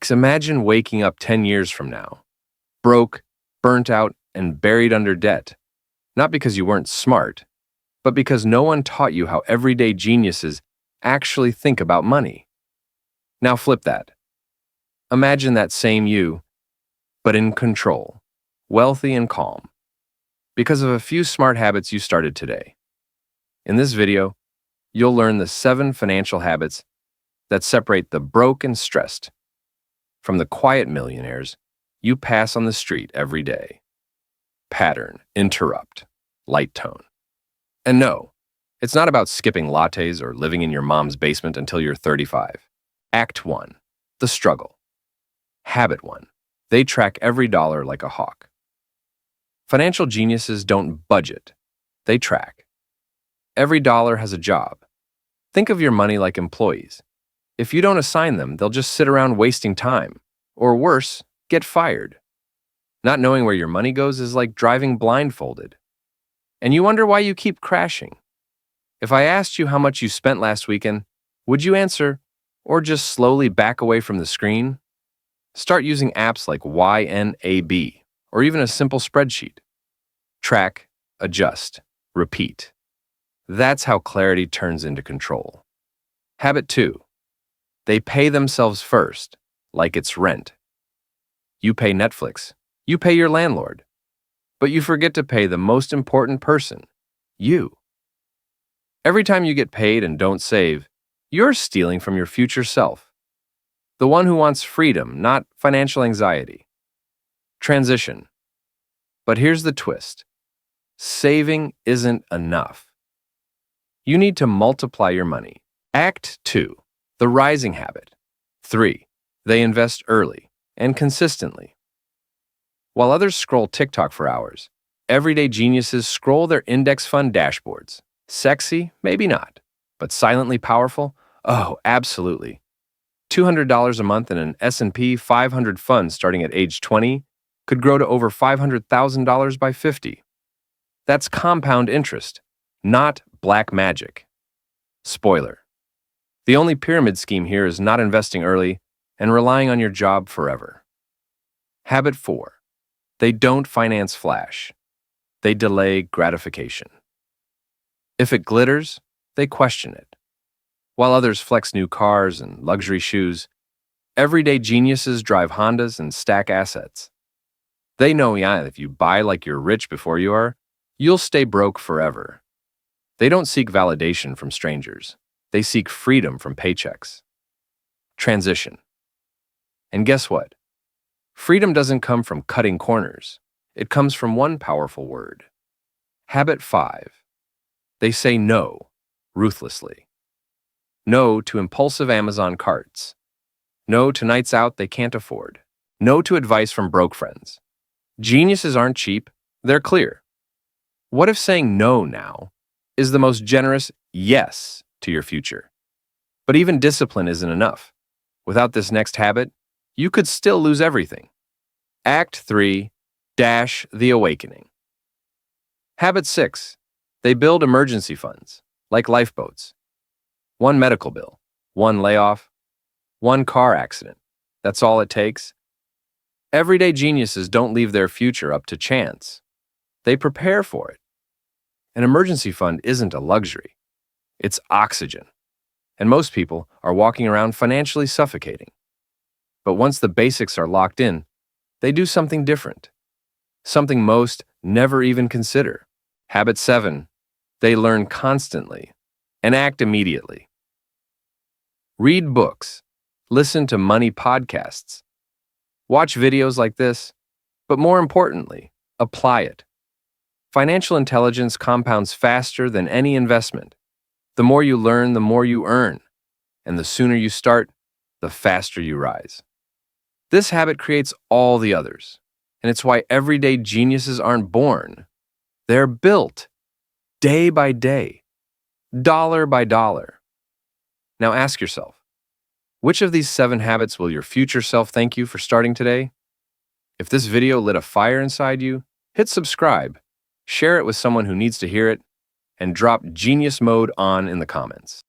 Imagine waking up 10 years from now, broke, burnt out, and buried under debt. Not because you weren't smart, but because no one taught you how everyday geniuses actually think about money. Now flip that. Imagine that same you, but in control, wealthy and calm, because of a few smart habits you started today. In this video, you'll learn the 7 financial habits that separate the broke and stressed from the quiet millionaires you pass on the street every day. Pattern, interrupt, light tone. And no, it's not about skipping lattes or living in your mom's basement until you're 35. Act 1, the struggle. Habit 1, they track every dollar like a hawk. Financial geniuses don't budget, they track. Every dollar has a job. Think of your money like employees. If you don't assign them, they'll just sit around wasting time, or worse, get fired. Not knowing where your money goes is like driving blindfolded. And you wonder why you keep crashing. If I asked you how much you spent last weekend, would you answer, or just slowly back away from the screen? Start using apps like YNAB, or even a simple spreadsheet. Track, adjust, repeat. That's how clarity turns into control. Habit 2. They pay themselves first, like it's rent. You pay Netflix, you pay your landlord, but you forget to pay the most important person, you. Every time you get paid and don't save, you're stealing from your future self, the one who wants freedom, not financial anxiety. Transition. But here's the twist. Saving isn't enough. You need to multiply your money. Act 2. The rising habit. 3. They invest early and consistently. While others scroll TikTok for hours, everyday geniuses scroll their index fund dashboards. Sexy? Maybe not. But silently powerful? Oh, absolutely. $200 a month in an S&P 500 fund starting at age 20 could grow to over $500,000 by 50. That's compound interest, not black magic. Spoiler. The only pyramid scheme here is not investing early and relying on your job forever. Habit 4. They don't finance flash. They delay gratification. If it glitters, they question it. While others flex new cars and luxury shoes, everyday geniuses drive Hondas and stack assets. They know, if you buy like you're rich before you are, you'll stay broke forever. They don't seek validation from strangers. They seek freedom from paychecks. Transition. And guess what? Freedom doesn't come from cutting corners. It comes from one powerful word. Habit 5. They say no, ruthlessly. No to impulsive Amazon carts. No to nights out they can't afford. No to advice from broke friends. Geniuses aren't cheap, they're clear. What if saying no now is the most generous yes to your future? But even discipline isn't enough. Without this next habit, you could still lose everything. Act 3, the awakening. Habit 6. They build emergency funds, like lifeboats. One medical bill, one layoff, one car accident. That's all it takes. Everyday geniuses don't leave their future up to chance. They prepare for it. An emergency fund isn't a luxury. It's oxygen. And most people are walking around financially suffocating. But once the basics are locked in, they do something different. Something most never even consider. Habit 7. They learn constantly and act immediately. Read books, listen to money podcasts, watch videos like this, but more importantly, apply it. Financial intelligence compounds faster than any investment. The more you learn, the more you earn. And the sooner you start, the faster you rise. This habit creates all the others. And it's why everyday geniuses aren't born. They're built, day by day, dollar by dollar. Now ask yourself, which of these 7 habits will your future self thank you for starting today? If this video lit a fire inside you, hit subscribe, share it with someone who needs to hear it, and drop Genius Mode on in the comments.